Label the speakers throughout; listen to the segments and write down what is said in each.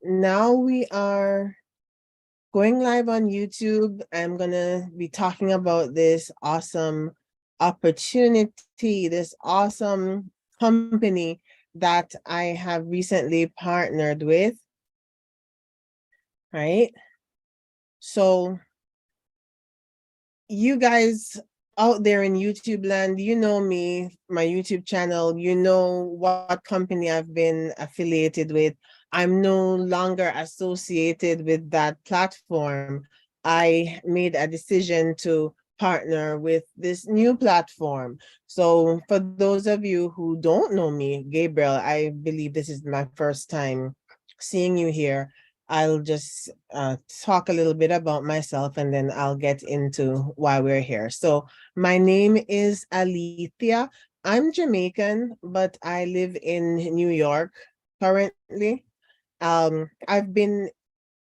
Speaker 1: now we are going live on YouTube. I'm gonna be talking about this awesome opportunity, this awesome company that I have recently partnered with, right? So you guys out there in YouTube land, you know me, my YouTube channel, you know what company I've been affiliated with. I'm no longer associated with that platform. I made a decision to partner with this new platform. So for those of you who don't know me, Gabriel, I believe this is my first time seeing you here. I'll just talk a little bit about myself and then I'll get into why we're here. So, my name is Alethea. I'm Jamaican, but I live in New York currently. I've been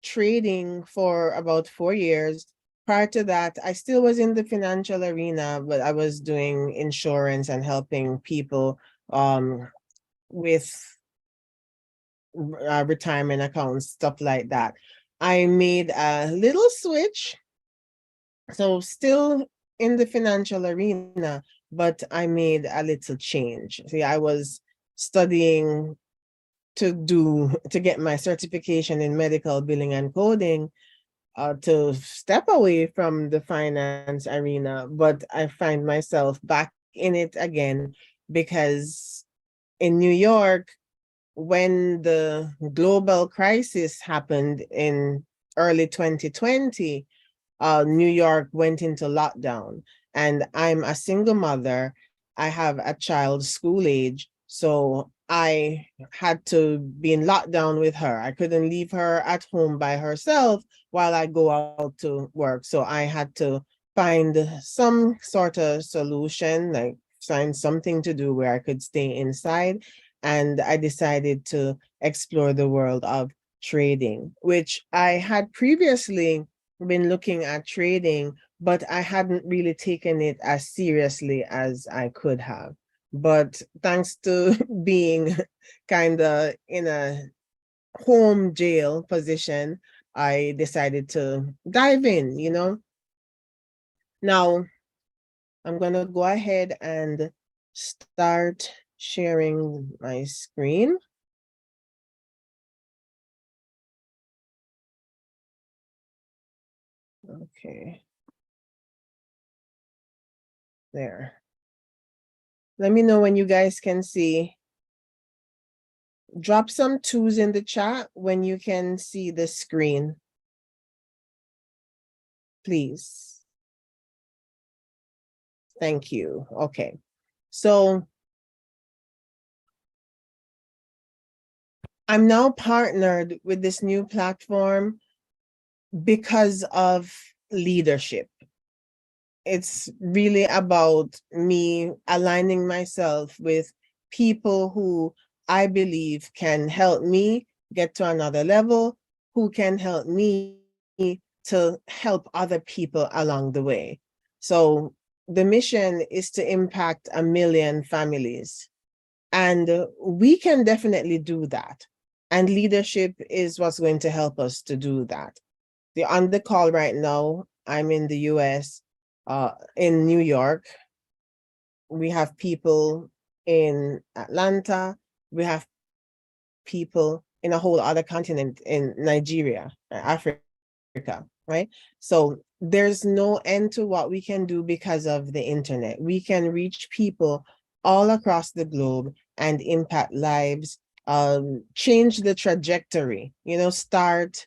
Speaker 1: trading for about 4 years. Prior to that, I still was in the financial arena, but I was doing insurance and helping people with retirement accounts, stuff like that. I made a little switch, so still in the financial arena, but I made a little change. See, I was studying to get my certification in medical billing and coding, to step away from the finance arena, but I find myself back in it again because in New York, when the global crisis happened in early 2020, New York went into lockdown. And I'm a single mother. I have a child school age. So I had to be in lockdown with her. I couldn't leave her at home by herself while I go out to work. So I had to find some sort of solution, like find something to do where I could stay inside. And I decided to explore the world of trading, which I had previously been looking at trading, but I hadn't really taken it as seriously as I could have. But thanks to being kind of in a home jail position, I decided to dive in. Now, I'm going to go ahead and start sharing my screen. Okay. There. Let me know when you guys can see. Drop some twos in the chat when you can see the screen, please. Thank you. Okay. So I'm now partnered with this new platform because of leadership. It's really about me aligning myself with people who I believe can help me get to another level, who can help me to help other people along the way. So the mission is to impact 1 million families. And we can definitely do that. And leadership is what's going to help us to do that. On the call right now, I'm in the US, in New York. We have people in Atlanta. We have people in a whole other continent in Nigeria, Africa, right? So there's no end to what we can do because of the internet. We can reach people all across the globe and impact lives, change the trajectory, start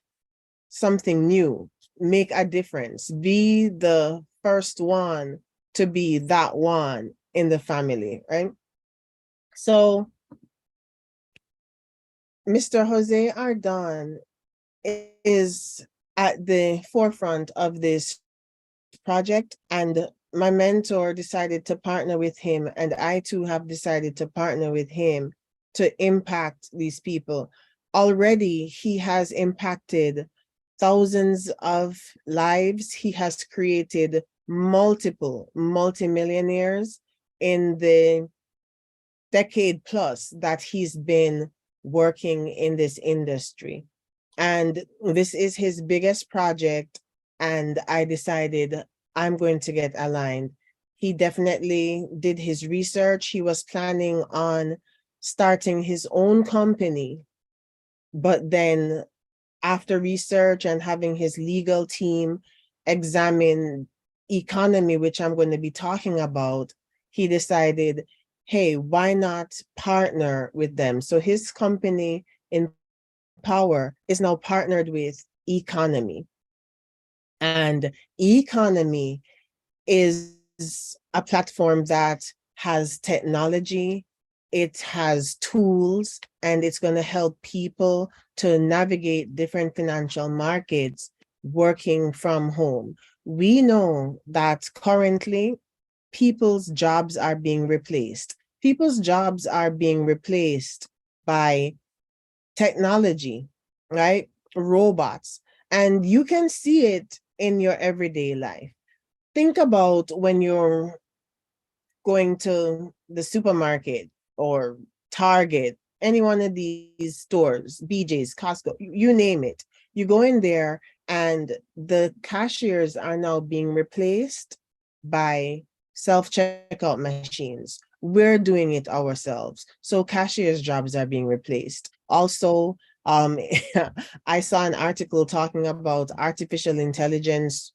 Speaker 1: something new, make a difference, be the first one to be that one in the family, right? So Mr. Jose Ardon is at the forefront of this project, and my mentor decided to partner with him, and I too have decided to partner with him to impact these people. Already, he has impacted thousands of lives. He has created multiple multimillionaires in the decade plus that he's been working in this industry. And this is his biggest project. And I decided I'm going to get aligned. He definitely did his research. He was planning on starting his own company. But then, after research and having his legal team examine economy, which I'm going to be talking about, he decided, hey, why not partner with them? So his company in Power is now partnered with Economy. And Economy is a platform that has technology, it has tools, and it's going to help people to navigate different financial markets working from home. We know that currently people's jobs are being replaced. People's jobs are being replaced by technology, right? Robots. And you can see it in your everyday life. Think about when you're going to the supermarket or Target, any one of these stores, BJ's, Costco, you name it. You go in there and the cashiers are now being replaced by self-checkout machines. We're doing it ourselves. So cashiers' jobs are being replaced. Also, um, I saw an article talking about artificial intelligence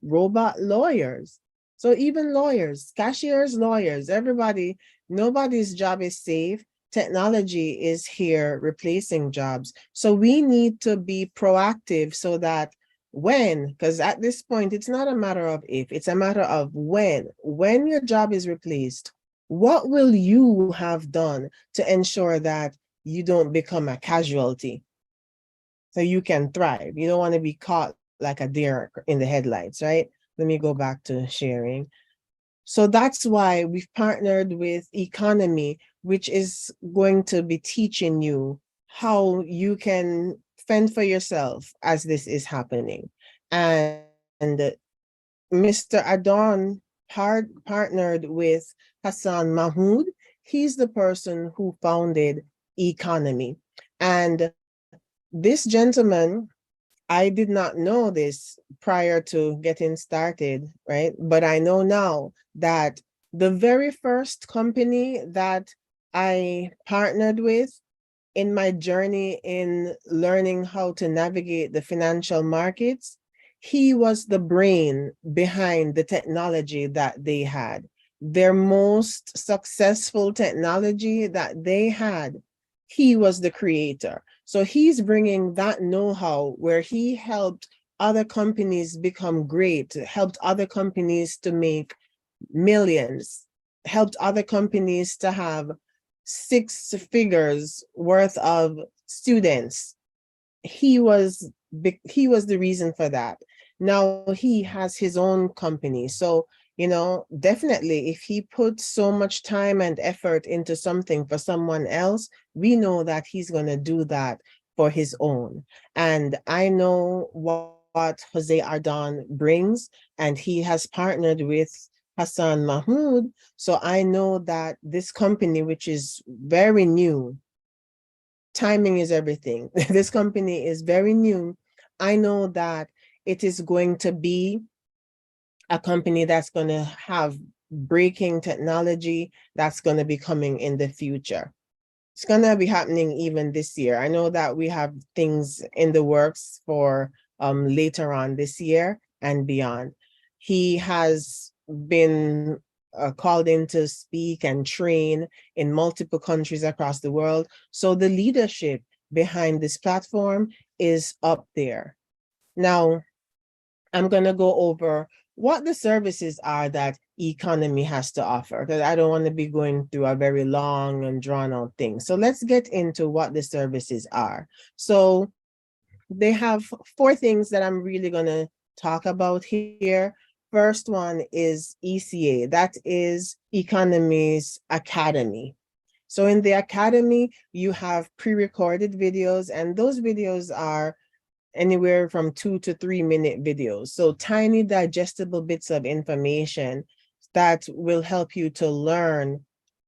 Speaker 1: robot lawyers. So even lawyers, cashiers, lawyers, everybody, nobody's job is safe. Technology is here replacing jobs. So we need to be proactive so that because at this point, it's not a matter of if, it's a matter of when. When your job is replaced, what will you have done to ensure that you don't become a casualty so you can thrive? You don't want to be caught like a deer in the headlights, right? Let me go back to sharing. So that's why we've partnered with Economy, which is going to be teaching you how you can fend for yourself as this is happening. And Mr. Adon partnered with Hassan Mahmoud. He's the person who founded Economy. And this gentleman, I did not know this prior to getting started, right? But I know now that the very first company that I partnered with in my journey in learning how to navigate the financial markets, he was the brain behind the technology that they had. Their most successful technology that they had, he was the creator. So he's bringing that know-how where he helped other companies become great, helped other companies to make millions, helped other companies to have six figures worth of students. He was the reason for that. Now he has his own company. So, definitely if he puts so much time and effort into something for someone else, we know that he's going to do that for his own. And I know what Jose Ardon brings, and he has partnered with Hassan Mahmoud. So I know that this company, which is very new, timing is everything. This company is very new. I know that it is going to be a company that's going to have breaking technology that's going to be coming in the future. It's going to be happening even this year. I know that we have things in the works for later on this year and beyond. He has been called in to speak and train in multiple countries across the world. So the leadership behind this platform is up there. Now, I'm going to go over what the services are that Economy has to offer, because I don't want to be going through a very long and drawn out thing. So let's get into what the services are. So they have four things that I'm really going to talk about here. First one is ECA, that is Economy's Academy. So in the Academy, you have pre-recorded videos, and those videos are anywhere from 2 to 3 minute videos. So tiny digestible bits of information that will help you to learn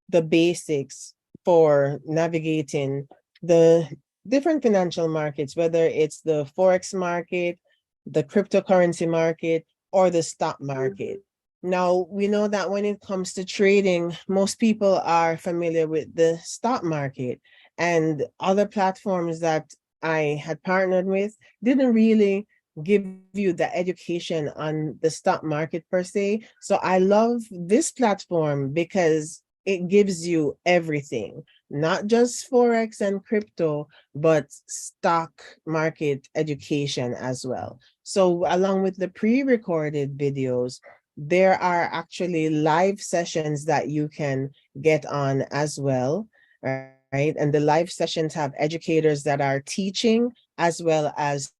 Speaker 1: the basics for navigating the different financial markets, whether it's the Forex market, the cryptocurrency market, or the stock market. Now, we know that when it comes to trading, most people are familiar with the stock market, and other platforms that I had partnered with didn't really give you the education on the stock market per se. So I love this platform because it gives you everything, not just Forex and crypto, but stock market education as well. So along with the pre-recorded videos, there are actually live sessions that you can get on as well, right? And the live sessions have educators that are teaching as well as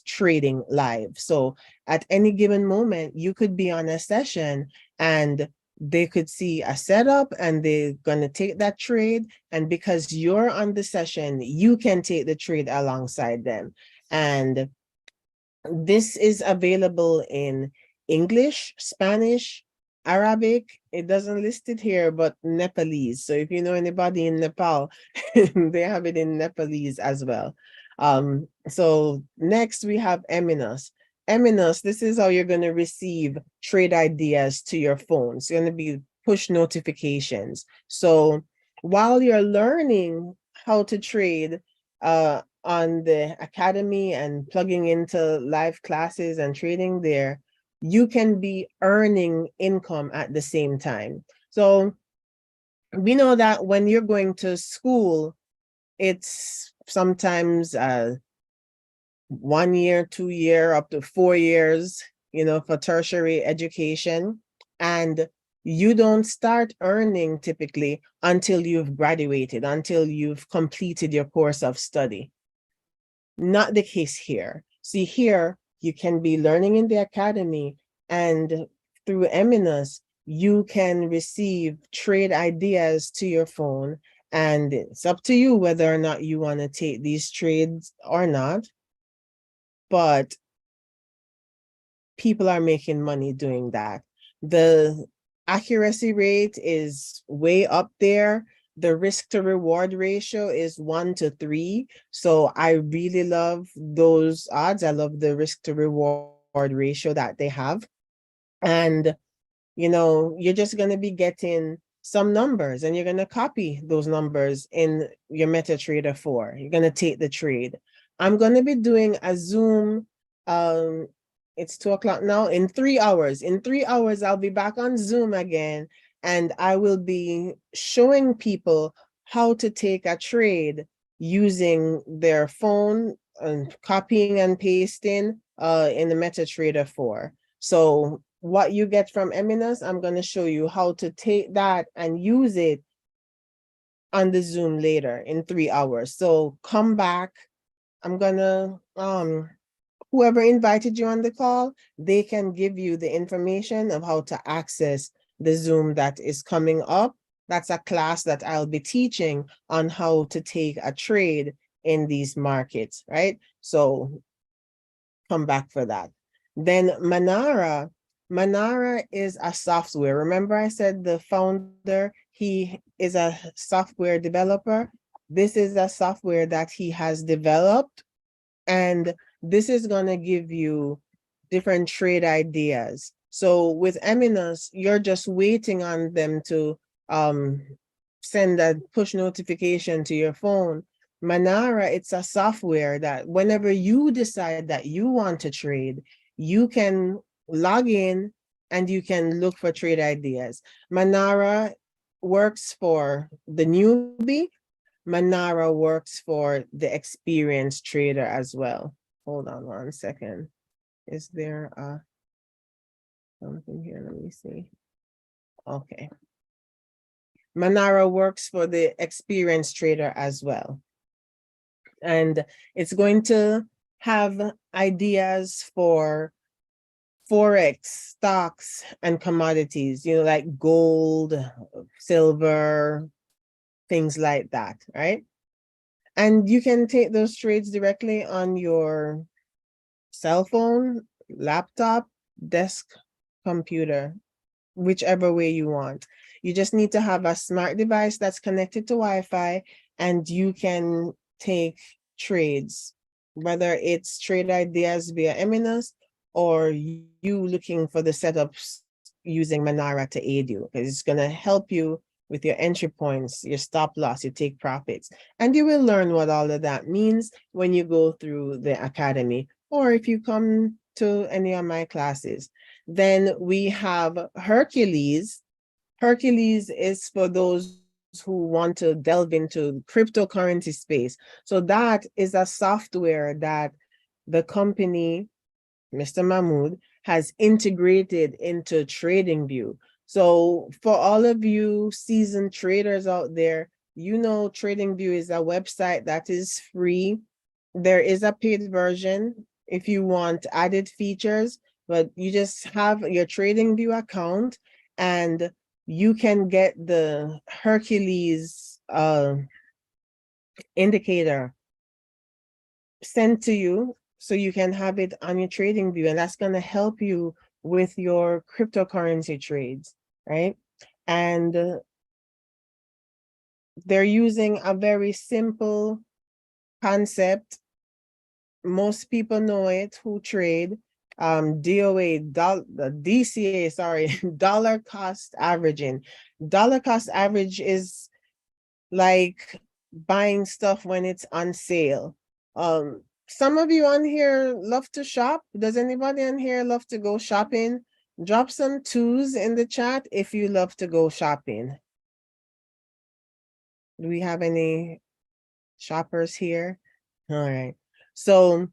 Speaker 1: trading live. So at any given moment, you could be on a session and they could see a setup and they're going to take that trade. And because you're on the session, you can take the trade alongside them. And this is available in English, Spanish, Arabic. It doesn't list it here, but Nepalese. So if you know anybody in Nepal, they have it in Nepalese as well. So next we have Eminos. Eminos, this is how you're going to receive trade ideas to your phone. It's going to be push notifications. So while you're learning how to trade, on the academy and plugging into live classes and trading there, you can be earning income at the same time. So we know that when you're going to school, it's sometimes 1 year, 2 year, up to 4 years, for tertiary education. And you don't start earning typically until you've graduated, until you've completed your course of study. Not the case here. See, here you can be learning in the academy, and through Eminos, you can receive trade ideas to your phone. And it's up to you whether or not you want to take these trades or not. But people are making money doing that. The accuracy rate is way up there. The risk to reward ratio is 1 to 3. So I really love those odds. I love the risk to reward ratio that they have. And, you're just going to be getting some numbers and you're going to copy those numbers in your MetaTrader 4. You're going to take the trade. I'm going to be doing a Zoom. It's 2 o'clock now. In 3 hours. In 3 hours, I'll be back on Zoom again, and I will be showing people how to take a trade using their phone and copying and pasting in the MetaTrader 4. So what you get from Eminos, I'm going to show you how to take that and use it on the Zoom later in 3 hours. So come back. I'm gonna whoever invited you on the call, they can give you the information of how to access the Zoom that is coming up. That's a class that I'll be teaching on how to take a trade in these markets, right? So come back for that. Then Manara is a software. Remember I said the founder, he is a software developer. This is a software that he has developed, and this is going to give you different trade ideas. So with Eminos, you're just waiting on them to send a push notification to your phone. Manara, it's a software that whenever you decide that you want to trade, you can log in and you can look for trade ideas. Manara works for the newbie. Manara works for the experienced trader as well. Hold on 1 second. Is there something here? Let me see. Okay. Manara works for the experienced trader as well. And it's going to have ideas for Forex, stocks, and commodities, like gold, silver, things like that, right? And you can take those trades directly on your cell phone, laptop, desk, computer, whichever way you want. You just need to have a smart device that's connected to Wi-Fi, and you can take trades, whether it's trade ideas via Eminos or you looking for the setups using Manara to aid you, because it's going to help you with your entry points, your stop loss, your take profits. And you will learn what all of that means when you go through the academy, or if you come to any of my classes. Then we have Hercules. Hercules is for those who want to delve into cryptocurrency space. So that is a software that the company, Mr. Mahmood, has integrated into TradingView. So for all of you seasoned traders out there, you know TradingView is a website that is free. There is a paid version if you want added features, but you just have your TradingView account and you can get the Hercules indicator sent to you so you can have it on your trading view, and that's going to help you with your cryptocurrency trades, right? And they're using a very simple concept. Most people know it who trade. DCA, sorry, dollar cost averaging. Dollar cost average is like buying stuff when it's on sale. Some of you on here love to shop. Does anybody on here love to go shopping? Drop some twos in the chat if you love to go shopping. Do we have any shoppers here? All right. So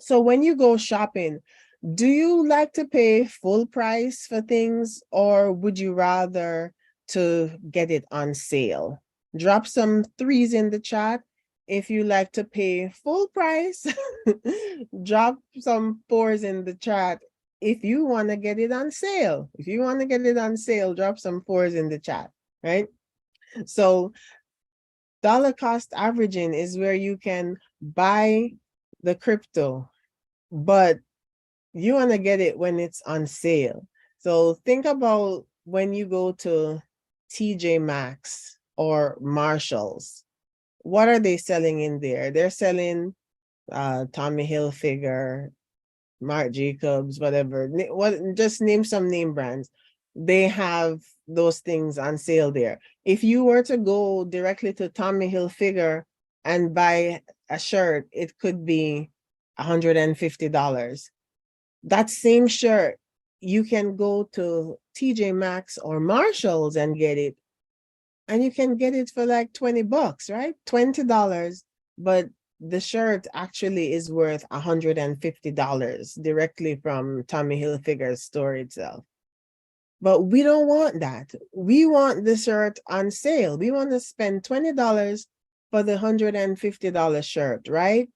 Speaker 1: when you go shopping, do you like to pay full price for things, or would you rather to get it on sale? Drop some threes in the chat if you like to pay full price. Drop some fours in the chat if you want to get it on sale. If you want to get it on sale, drop some fours in the chat, right? So dollar cost averaging is where you can buy the crypto, but you want to get it when it's on sale. So think about when you go to TJ Maxx or Marshalls. What are they selling in there? They're selling Tommy Hilfiger, Marc Jacobs, whatever. Just name some name brands. They have those things on sale there. If you were to go directly to Tommy Hilfiger and buy a shirt, it could be $150. That same shirt, you can go to TJ Maxx or Marshalls and get it. And you can get it for like $20, right? $20. But the shirt actually is worth $150 directly from Tommy Hilfiger's store itself. But we don't want that. We want the shirt on sale. We want to spend $20 for the $150 shirt, right?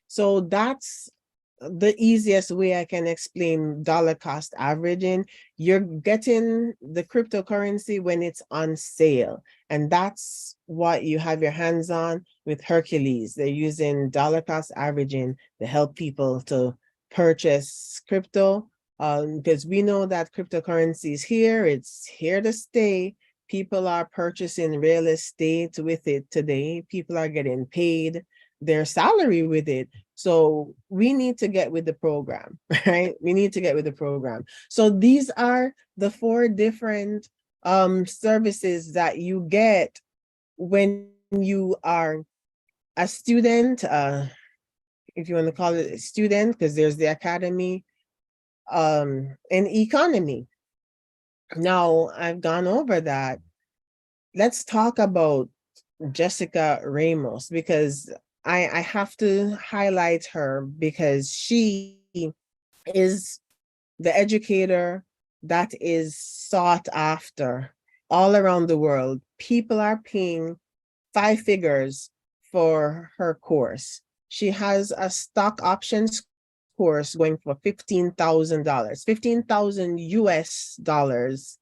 Speaker 1: So that's the easiest way I can explain dollar cost averaging. You're getting the cryptocurrency when it's on sale. And that's what you have your hands on with Hercules. They're using dollar cost averaging to help people to purchase crypto. Because we know that cryptocurrency is here, it's here to stay. People are purchasing real estate with it today. People are getting paid their salary with it. So we need to get with the program, right? We need to get with the program. So these are the 4 different services that you get when you are a student, if you want to call it a student, because there's the academy, and economy. Now I've gone over that. Let's talk about Jessica Ramos, because I have to highlight her because she is the educator that is sought after all around the world. People are paying 5 figures for her course. She has a stock options course going for $15,000, 15,000 US dollars.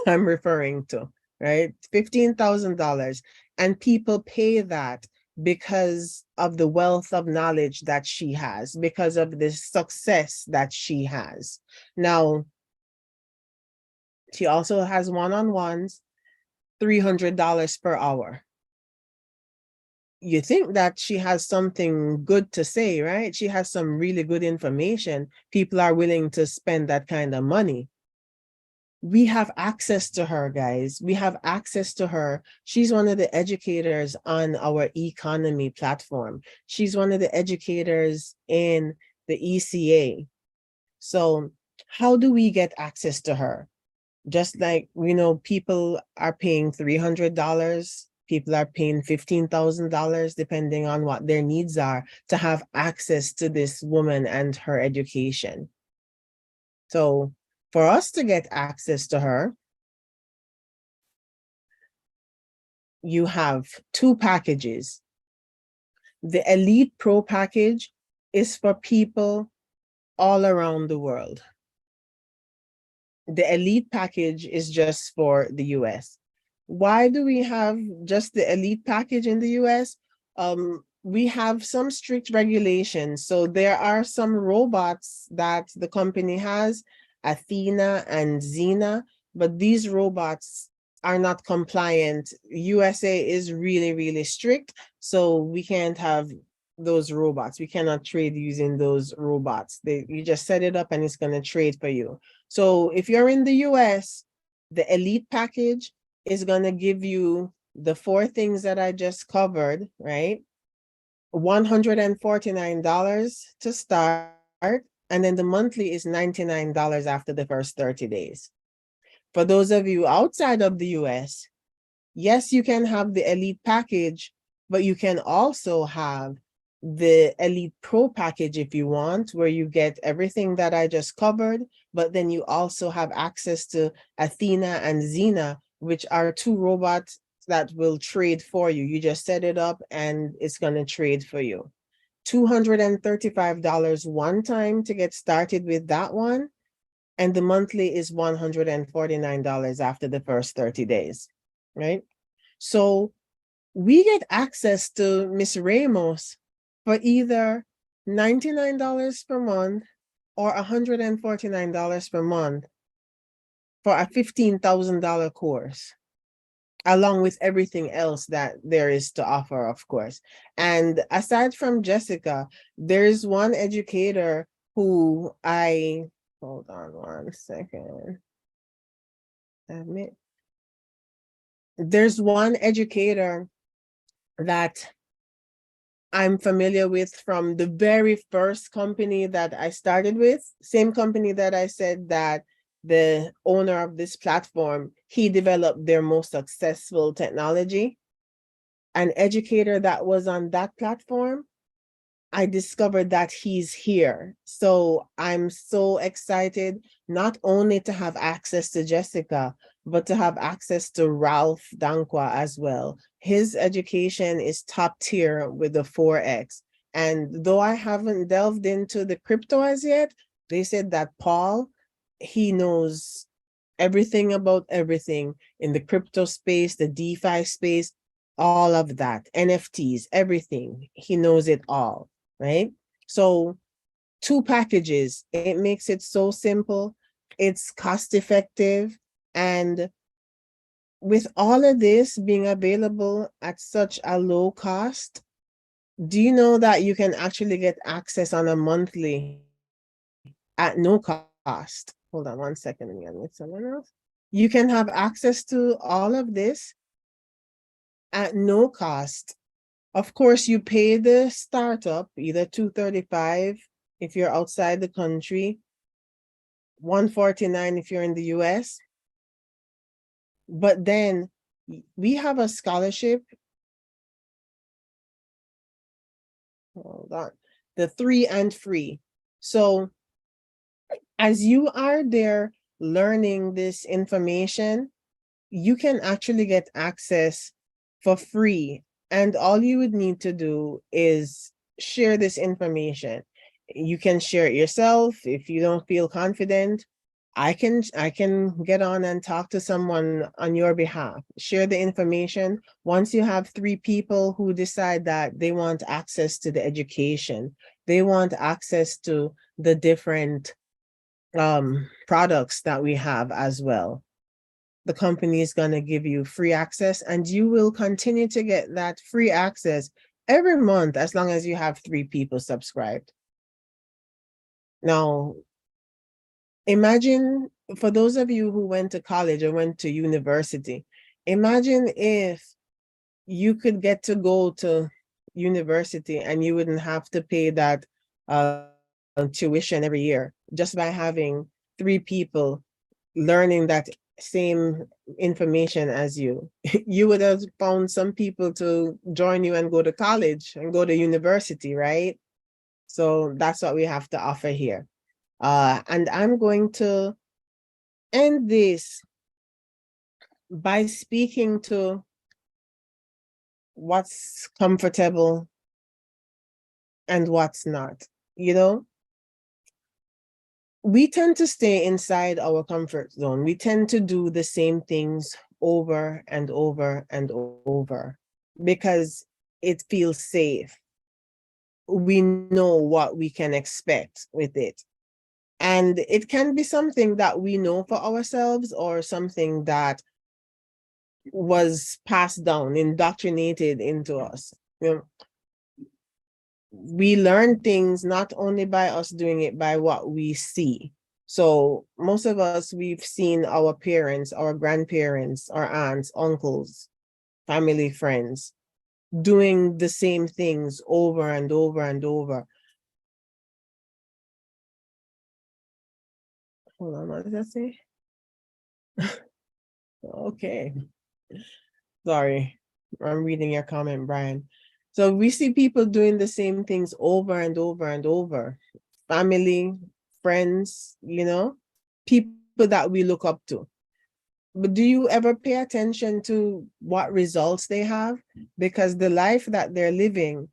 Speaker 1: I'm referring to, right? $15,000. And people pay that because of the wealth of knowledge that she has, because of the success that she has. Now, she also has one-on-ones, $300 per hour. you think that she has something good to say, right? She has some really good information. People are willing to spend that kind of money. We have access to her, guys. We have access to her. She's one of the educators on our Economy platform. She's one of the educators in the ECA. So how do we get access to her? Just like, people are paying $300, people are paying $15,000, depending on what their needs are, to have access to this woman and her education. So for us to get access to her, you have two packages. The Elite Pro package is for people all around the world. The Elite package is just for the US. Why do we have just the Elite package in the US? We have some strict regulations. So there are some robots that the company has, Athena and Xena, but these robots are not compliant. USA is really, really strict. So we can't have those robots. We cannot trade using those robots. You just set it up and it's going to trade for you. So if you're in the US, the Elite package is going to give you the four things that I just covered, right? $149 to start, and then the monthly is $99 after the first 30 days. For those of you outside of the US, yes, you can have the Elite package, but you can also have the Elite Pro package if you want, where you get everything that I just covered, but then you also have access to Athena and Xena, which are two robots that will trade for you. You just set it up and it's going to trade for you. $235 one time to get started with that one. And the monthly is $149 after the first 30 days, right? So we get access to Miss Ramos for either $99 per month or $149 per month for a $15,000 course, along with everything else that there is to offer, of course. And aside from Jessica, there's one educator who hold on one second. There's one educator that I'm familiar with from the very first company that I started with, same company that I said that the owner of this platform, he developed their most successful technology. An educator that was on that platform, I discovered that he's here. So I'm so excited not only to have access to Jessica, but to have access to Ralph Dankwa as well. His education is top tier with the 4X. And though I haven't delved into the crypto as yet, they said that Paul, he knows everything about everything in the crypto space, the DeFi space, all of that, NFTs, everything. He knows it all. Right? So two packages, it makes it so simple. It's cost effective. And with all of this being available at such a low cost, do you know that you can actually get access on a monthly at no cost? Hold on one second again with someone else. You can have access to all of this at no cost. Of course, you pay the startup, either $235 if you're outside the country, $149 if you're in the US. But then we have a scholarship. Hold on. The 3 and free. So as you are there learning this information, you can actually get access for free. And all you would need to do is share this information. You can share it yourself. If you don't feel confident, I can get on and talk to someone on your behalf. Share the information. Once you have 3 people who decide that they want access to the education, they want access to the different products that we have as well, the company is going to give you free access, and you will continue to get that free access every month, as long as you have 3 people subscribed. Now, imagine for those of you who went to college or went to university, imagine if you could get to go to university and you wouldn't have to pay that tuition every year just by having 3 people learning that same information as you. You would have found some people to join you and go to college and go to university, right? So that's what we have to offer here. And I'm going to end this by speaking to what's comfortable and what's not. You know, we tend to stay inside our comfort zone. We tend to do the same things over and over and over because it feels safe. We know what we can expect with it. And it can be something that we know for ourselves or something that was passed down, indoctrinated into us. You know, we learn things not only by us doing it, by what we see. So most of us, we've seen our parents, our grandparents, our aunts, uncles, family, friends doing the same things over and over and over. Hold on, what did I say? Okay. Sorry, I'm reading your comment, Brian. So we see people doing the same things over and over and over. Family, friends, people that we look up to. But do you ever pay attention to what results they have? Because the life that they're living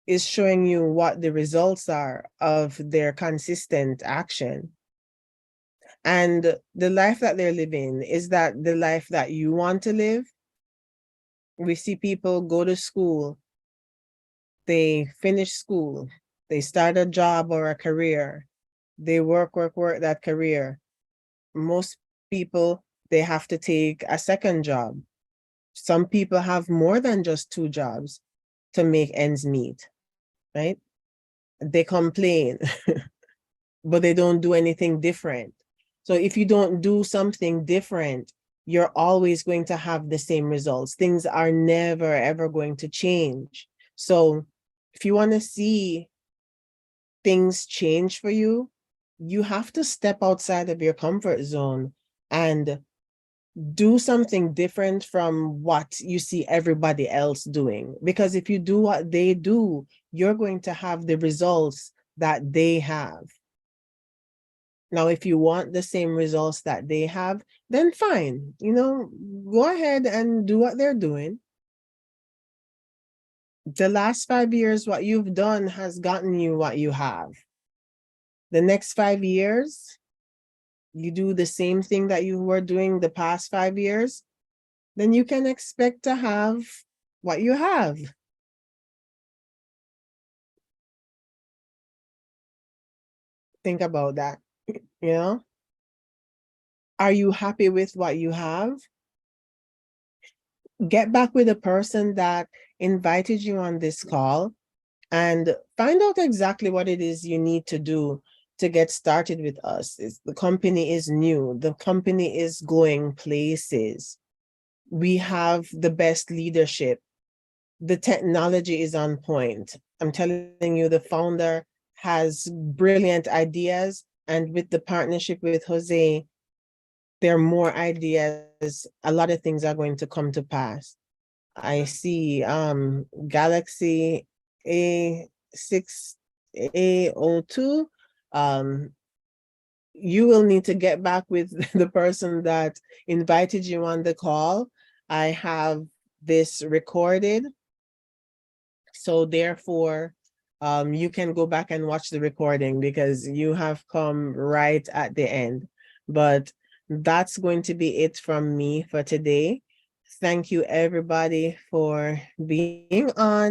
Speaker 1: is showing you what the results are of their consistent action. And the life that they're living, is that the life that you want to live? We see people go to school, they finish school, they start a job or a career, they work that career. Most people, they have to take a second job. Some people have more than just 2 jobs to make ends meet, right? They complain, but they don't do anything different. So if you don't do something different, you're always going to have the same results. Things are never, ever going to change. So if you want to see things change for you, you have to step outside of your comfort zone and do something different from what you see everybody else doing. Because if you do what they do, you're going to have the results that they have. Now, if you want the same results that they have, then fine, go ahead and do what they're doing. The last 5 years, what you've done has gotten you what you have. The next 5 years, you do the same thing that you were doing the past 5 years, then you can expect to have what you have. Think about that, Are you happy with what you have? Get back with the person that invited you on this call and find out exactly what it is you need to do to get started with us. The company is new. The company is going places. We have the best leadership. The technology is on point. I'm telling you, the founder has brilliant ideas. And with the partnership with Jose, there are more ideas. A lot of things are going to come to pass. I see Galaxy A6 A02. You will need to get back with the person that invited you on the call. I have this recorded. So therefore, you can go back and watch the recording because you have come right at the end. But that's going to be it from me for today. Thank you, everybody, for being on.